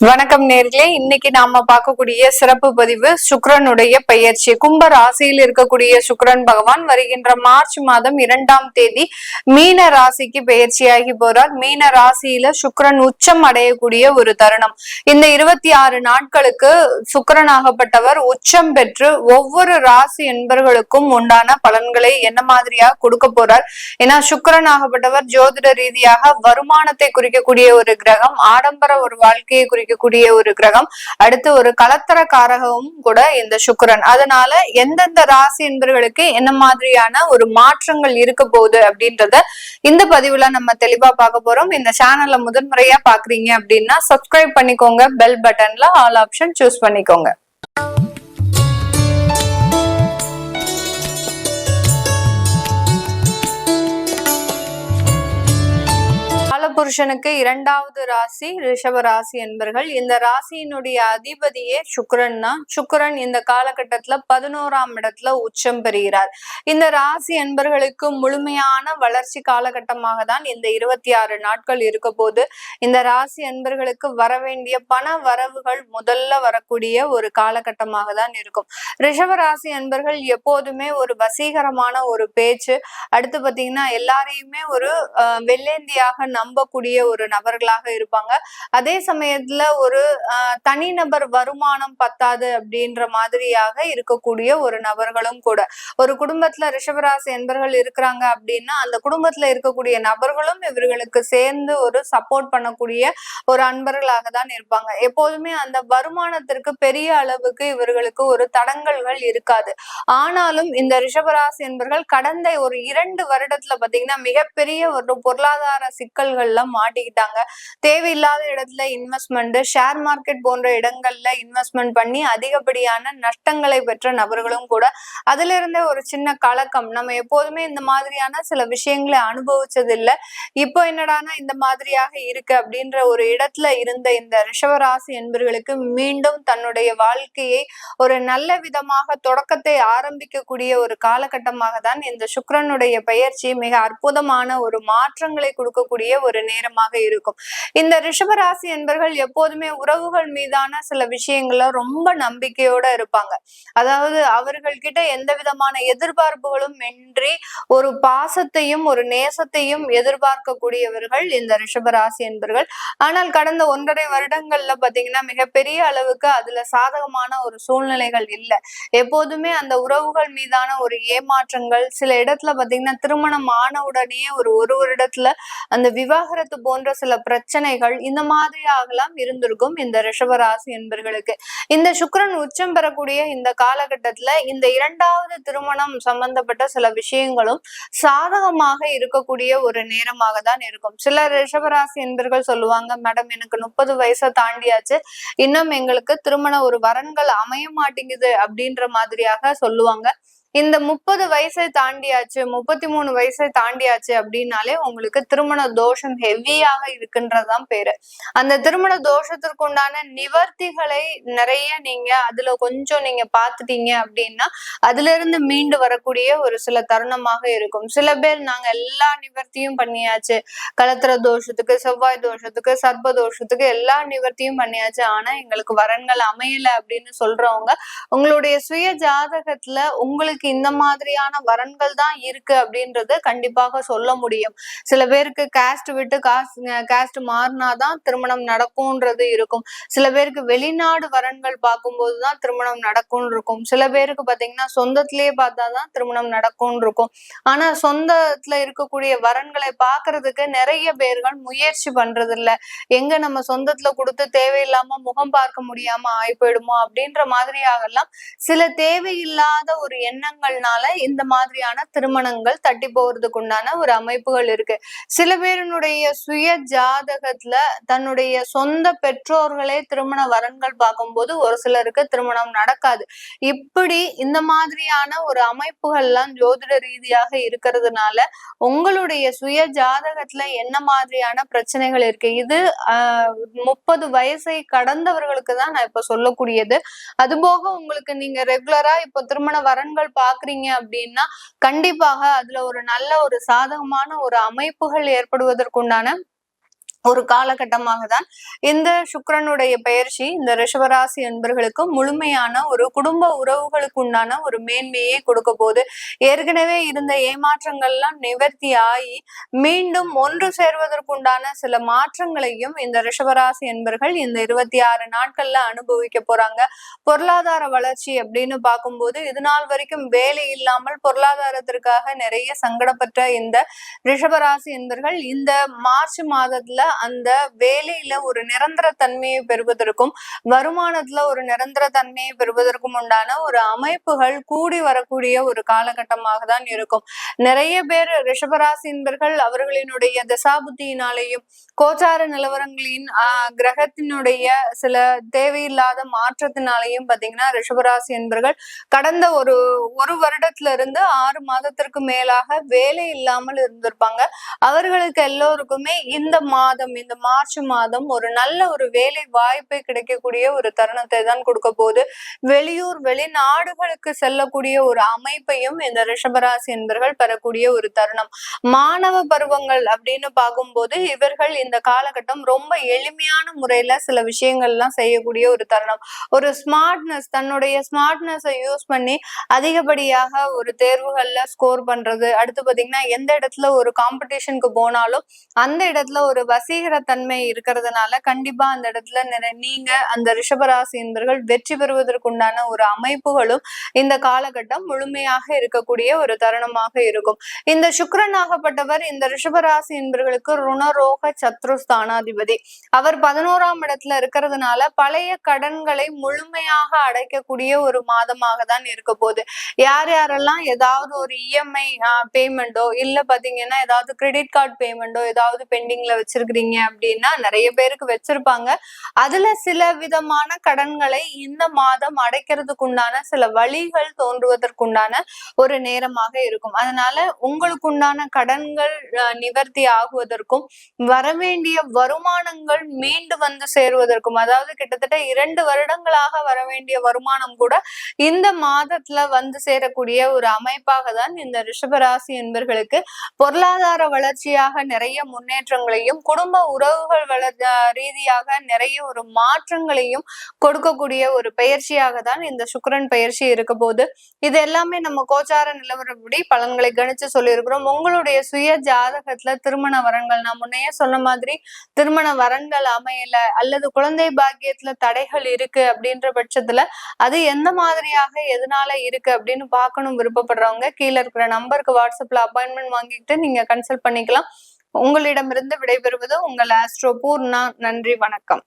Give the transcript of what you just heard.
வணக்கம் நேர்களே, இன்னைக்கு நாம பார்க்கக்கூடிய சிறப்பு பதிவு சுக்கிரனுடைய பெயர்ச்சி. கும்ப ராசியில் இருக்கக்கூடிய சுக்கிரன் பகவான் வருகின்ற மார்ச் மாதம் 2ஆம் தேதி மீன ராசிக்கு பெயர்ச்சியாகி போறார். மீன ராசியில சுக்கிரன் உச்சம் அடையக்கூடிய ஒரு தருணம். இந்த 26 நாட்களுக்கு சுக்கிரனாகப்பட்டவர் உச்சம் பெற்று ஒவ்வொரு ராசி என்பர்களுக்கும் உண்டான பலன்களை என்ன மாதிரியா கொடுக்க போறார். ஏன்னா சுக்கிரனாகப்பட்டவர் ஜோதிட ரீதியாக வருமானத்தை குறிக்கக்கூடிய ஒரு கிரகம், ஆடம்பர ஒரு வாழ்க்கையை குறிக்கக்கூடிய ஒரு கிரகம், அடுத்து ஒரு கலத்தரக்காரகவும் கூட இந்த சுக்கிரன். அதனால எந்தெந்த ராசி என்பவர்களுக்கு என்ன மாதிரியான ஒரு மாற்றங்கள் இருக்க போகுது அப்படின்றத இந்த பதிவுல நம்ம தெளிவா பார்க்க போறோம். இந்த சேனல்ல முதன்முறையா பாக்குறீங்க அப்படின்னா சப்ஸ்கிரைப் பண்ணிக்கோங்க, பெல் பட்டன்ல ஆல் ஆப்ஷன் சூஸ் பண்ணிக்கோங்க. புருஷனுக்கு 2வது ராசி ரிஷப ராசி என்பர்கள். இந்த ராசியினுடைய அதிபதியே சுக்கிரன் தான். சுக்கிரன் இந்த காலகட்டத்துல 11ஆம் இடத்துல உச்சம் பெறுகிறார். இந்த ராசி என்பர்களுக்கு முழுமையான வளர்ச்சி காலகட்டமாக தான் இந்த 26 நாட்கள் இருக்க போது. இந்த ராசி என்பர்களுக்கு வரவேண்டிய பண வரவுகள் முதல்ல வரக்கூடிய ஒரு காலகட்டமாக தான் இருக்கும். ரிஷப ராசி என்பர்கள் எப்போதுமே ஒரு வசீகரமான ஒரு பேச்சு, அடுத்து பாத்தீங்கன்னா எல்லாரையுமே ஒரு வெள்ளேந்தியாக நம்பக்கூடிய ஒரு நபர்களாக இருப்பாங்க. அதே சமயத்துல ஒரு தனிநபர் வருமானம் பத்தாது அப்படின்ற மாதிரியாக இருக்கக்கூடிய ஒரு நபர்களும் கூட. ஒரு குடும்பத்துல ரிஷபராசி என்பர்கள் இருக்கிறாங்க அப்படின்னா அந்த குடும்பத்துல இருக்கக்கூடிய நபர்களும் இவர்களுக்கு சேர்ந்து ஒரு சப்போர்ட் பண்ணக்கூடிய ஒரு அன்பர்களாக தான் இருப்பாங்க. எப்போதுமே அந்த வருமானத்திற்கு பெரிய அளவுக்கு இவர்களுக்கு ஒரு தடங்கல்கள் இருக்காது. ஆனாலும் இந்த ரிஷபராசி என்பர்கள் கடந்த ஒரு 2 வருடத்துல பாத்தீங்கன்னா மிகப்பெரிய ஒரு பொருளாதார சிக்கல்கள்ல மாட்டிக்கிட்டாங்க. தேவையில்லாத இடத்துல இன்வெஸ்ட்மெண்ட், ஷேர் மார்க்கெட் போன்ற இடங்கள்ல இன்வெஸ்ட்மெண்ட் பண்ணி அதிகப்படியான நஷ்டங்களை பெற்ற நபர்களும் கூட. அதுல இருந்த ஒரு சின்ன கலக்கம், நம்ம எப்போதுமே இந்த மாதிரியான சில விஷயங்களை அனுபவிச்சது இல்லை, இப்போ என்னடானா இந்த மாதிரியாக இருக்கு அப்படின்ற ஒரு இடத்துல இருந்த இந்த ரிஷபராசி என்பவர்களுக்கு மீண்டும் தன்னுடைய வாழ்க்கையை ஒரு நல்ல விதமாக தொடக்கத்தை ஆரம்பிக்கக்கூடிய ஒரு காலகட்டமாக தான் இந்த சுக்கிரனுடைய பெயர்ச்சி மிக அற்புதமான ஒரு மாற்றங்களை கொடுக்கக்கூடிய ஒரு நேரமாக இருக்கும். இந்த ரிஷபராசி என்பர்கள் எப்போதுமே உறவுகள் மீதான சில விஷயங்கள ரொம்ப நம்பிக்கையோட இருப்பாங்க. அதாவது அவர்கள் கிட்ட எந்த விதமான எதிர்பார்ப்புகளும் இன்றி ஒரு பாசத்தையும் ஒரு நேசத்தையும் எதிர்பார்க்கக்கூடியவர்கள் இந்த ரிஷபராசி என்பர்கள். ஆனால் கடந்த 1.5 வருடங்கள்ல பாத்தீங்கன்னா மிகப்பெரிய அளவுக்கு அதுல சாதகமான ஒரு சூழ்நிலைகள் இல்லை. எப்போதுமே அந்த உறவுகள் மீதான ஒரு ஏமாற்றங்கள், சில இடத்துல பாத்தீங்கன்னா திருமணம் ஆன உடனே ஒரு வருடத்துல அந்த விவாகரத்து போன்ற சில பிரச்சனைகள் இந்த மாதிரியாகலாம் இருந்திருக்கும் இந்த ரிஷபராசி என்பர்களுக்கு. இந்த சுக்கிரன் உச்சம் பெறக்கூடிய இந்த காலகட்டத்துல இந்த 2வது திருமணம் சம்பந்தப்பட்ட சில விஷயங்களும் சாதகமாக இருக்கக்கூடிய ஒரு நேரமாக தான் இருக்கும். சில ரிஷபராசி என்பர்கள் சொல்லுவாங்க, மேடம் எனக்கு 30 வயசை தாண்டியாச்சு, இன்னும் எங்களுக்கு திருமண ஒரு வரன்கள் அமைய மாட்டேங்குது அப்படின்ற மாதிரியாக சொல்லுவாங்க. இந்த 30 வயசை தாண்டியாச்சு, 33 வயசை தாண்டியாச்சு அப்படின்னாலே உங்களுக்கு திருமண தோஷம் ஹெவியாக இருக்குன்றதுதான் பேரு. அந்த திருமண தோஷத்திற்கு உண்டான நிவர்த்திகளை நிறைய நீங்க அதுல கொஞ்சம் நீங்க பாத்துட்டீங்க அப்படின்னா அதுல இருந்து மீண்டு வரக்கூடிய ஒரு சில தருணமாக இருக்கும். சில பேர் நாங்க எல்லா நிவர்த்தியும் பண்ணியாச்சு, கலத்திர தோஷத்துக்கு, செவ்வாய் தோஷத்துக்கு, சர்ப்ப தோஷத்துக்கு எல்லா நிவர்த்தியும் பண்ணியாச்சு, ஆனா எங்களுக்கு வரன்கள் அமையல அப்படின்னு சொல்றவங்க உங்களுடைய சுய ஜாதகத்துல உங்களுக்கு இந்த மாதிரியான வரன்கள் தான் இருக்கு அப்படின்றது கண்டிப்பாக சொல்ல முடியும். சில பேருக்கு காஸ்ட் விட்டு காஸ்ட் மாறினாதான் திருமணம் நடக்கும்ன்றது இருக்கும். சில பேருக்கு வெளிநாடு வரன்கள் பார்க்கும்போதுதான் திருமணம் நடக்கும்னு இருக்கும். சில பேருக்கு பாத்தீங்கன்னா சொந்தத்திலேயே பார்த்தாதான் திருமணம் நடக்கும்னு இருக்கும். ஆனா சொந்தத்துல இருக்கக்கூடிய வரன்களை பாக்குறதுக்கு நிறைய பேர்கள் முயற்சி பண்றது இல்ல. எங்க நம்ம சொந்தத்துல கொடுத்து தேவையில்லாம முகம் பார்க்க முடியாம ஆகி போயிடுமோ அப்படின்ற மாதிரியாகலாம் சில தேவையில்லாத ஒரு எண்ணங்கள்னால இந்த மாதிரியான திருமணங்கள் தட்டி போறதுக்கு உண்டான ஒரு அமைப்புகள் இருக்கு. சில பேருடைய சுய ஜாதகத்துல தன்னுடைய சொந்த பெற்றோர்களே திருமண வரன்கள் பார்க்கும்போது ஒரு சிலருக்கு திருமணம் நடக்காது. இப்படி இந்த மாதிரியான ஒரு அமைப்புகள்லாம் ஜோதிட ரீதியாக இருக்கிறதுனால உங்களுடைய சுய ஜாதகத்துல என்ன மாதிரியான பிரச்சனைகள் இருக்கு, இது 30 வயசை கடந்தவர்களுக்கு தான் நான் இப்ப சொல்லக்கூடியது. அதுபோக உங்களுக்கு நீங்க ரெகுலரா இப்ப திருமண வரன்கள் பாக்குறீங்க அப்படின்னா கண்டிப்பாக அதுல ஒரு நல்ல ஒரு சாதகமான ஒரு அமைப்புகள் ஏற்படுவதற்குண்டான ஒரு காலகட்டமாக தான் இந்த சுக்கிரனுடைய பெயர்ச்சி இந்த ரிஷபராசி என்பர்களுக்கு முழுமையான ஒரு குடும்ப உறவுகளுக்கு உண்டான ஒரு மேன்மையை கொடுக்க போது. ஏற்கனவே இருந்த ஏமாற்றங்கள்லாம் நிவர்த்தி ஆகி மீண்டும் ஒன்று சேர்வதற்குண்டான சில மாற்றங்களையும் இந்த ரிஷபராசி என்பர்கள் இந்த 26 நாட்கள்ல அனுபவிக்க போறாங்க. பொருளாதார வளர்ச்சி அப்படின்னு பார்க்கும்போது இது நாள் வரைக்கும் வேலை இல்லாமல் பொருளாதாரத்திற்காக நிறைய சங்கடப்பட்ட இந்த ரிஷபராசி என்பர்கள் இந்த மார்ச் மாதத்துல அந்த வேலையில ஒரு நிரந்தர தன்மையை பெறுவதற்கும் வருமானத்துல ஒரு நிரந்தர தன்மையை பெறுவதற்கும் உண்டான ஒரு அமைப்புகள் கூடி வரக்கூடிய ஒரு காலகட்டமாக தான் இருக்கும். நிறைய பேர் ரிஷபராசி என்பர்கள் அவர்களினுடைய தசாபுத்தியினாலேயும் கோச்சார நிலவரங்களின் கிரகத்தினுடைய சில தேவையில்லாத மாற்றத்தினாலேயும் பாத்தீங்கன்னா ரிஷபராசி என்பர்கள் கடந்த ஒரு வருடத்துல இருந்து 6 மாதத்திற்கு மேலாக வேலை இல்லாமல் இருந்திருப்பாங்க. அவர்களுக்கு எல்லோருக்குமே இந்த மார்ச் மாதம் ஒரு நல்ல ஒரு வேலை வாய்ப்பை கிடைக்கக்கூடிய ஒரு தருணத்தை தான் கொடுக்க போகுது. வெளியூர் வெளிநாடுகளுக்கு செல்லக்கூடிய ஒரு அமைப்பையும் இந்த ரிஷபராசி என்பர்கள் பெறக்கூடிய ஒரு தருணம். மாணவ பருவங்கள் அப்படின்னு பார்க்கும்போது இவர்கள் இந்த காலகட்டம் ரொம்ப எளிமையான முறையில சில விஷயங்கள்லாம் செய்யக்கூடிய ஒரு தருணம். ஒரு ஸ்மார்ட்னஸ் தன்னுடைய ஸ்மார்ட்னஸை யூஸ் பண்ணி அதிகப்படியாக ஒரு தேர்வுகள்ல ஸ்கோர் பண்றது. அடுத்து பாத்தீங்கன்னா எந்த இடத்துல ஒரு காம்படிஷனுக்கு போனாலும் அந்த இடத்துல ஒரு வசீகர தன்மை இருக்கிறதுனால கண்டிப்பா அந்த இடத்துல நீங்க அந்த ரிஷபராசி என்பர்கள் வெற்றி பெறுவதற்குண்டான ஒரு அமைப்புகளும் இந்த காலகட்டம் முழுமையாக இருக்கக்கூடிய ஒரு தருணமாக இருக்கும். இந்த சுக்கிரன் ஆகப்பட்டவர் இந்த ரிஷபராசி என்பர்களுக்கு ருணரோக சத்ருஸ்தானாதிபதி. அவர் 11ஆம் இடத்துல இருக்கிறதுனால பழைய கடன்களை முழுமையாக அடைக்கக்கூடிய ஒரு மாதமாக தான் இருக்க போகுது. யார் யாரெல்லாம் ஏதாவது ஒரு இஎம்ஐ பேமெண்டோ இல்ல பாத்தீங்கன்னா ஏதாவது கிரெடிட் கார்டு பேமெண்டோ ஏதாவது பெண்டிங்ல வச்சிருக்கிறீங்க அப்படின்னா நிறைய பேருக்கு வச்சிருப்பாங்க. அதுல சில விதமான கடன்களை இந்த மாதம் அடைக்கிறதுக்குண்டான சில வழிகள் தோன்றுவதற்குண்டான ஒரு நேரமாக இருக்கும். அதனால உங்களுக்குண்டான கடன்கள் நிவர்த்தி ஆகுவதற்கும் வரவேண்டிய வருமானங்கள் மீண்டு வந்து சேருவதற்கும், அதாவது கிட்டத்தட்ட 2 வருடங்களாக வரவேண்டிய வருமானம் கூட இந்த மாதத்துல வந்து சேரக்கூடிய ஒரு அமைப்பாக தான் இந்த ரிஷபராசி என்பர்களுக்கு பொருளாதார வளர்ச்சியாக நிறைய முன்னேற்றங்களையும் குடும்ப உறவுகள் ரீதியாக நிறைய ஒரு மாற்றங்களையும் கொடுக்கக்கூடிய ஒரு பயிற்சியாக தான் இந்த சுக்கிரன் பயிற்சி இருக்க போது. இது எல்லாமே நம்ம கோச்சார நிலவரப்படி பலன்களை கணிச்சு சொல்லியிருக்கிறோம். உங்களுடைய சுய ஜாதகத்துல திருமண வரன்கள், நான் முன்னையே சொன்ன மாதிரி திருமண வரன்கள் அமையல அல்லது குழந்தை பாக்கியத்துல தடைகள் இருக்கு அப்படின்ற பட்சத்துல அது எந்த மாதிரியாக எதனால இருக்கு அப்படின்னு பார்க்கணும் விருப்பப்படுறவங்க கீழே இருக்கிற நம்பருக்கு வாட்ஸ்அப்ல அப்பாயின்மெண்ட் வாங்கிட்டு நீங்க கன்சல்ட் பண்ணிக்கலாம். உங்களிடமிருந்து விடைபெறுவது உங்கள் ஆஸ்ட்ரோ பூர்ணா. நன்றி, வணக்கம்.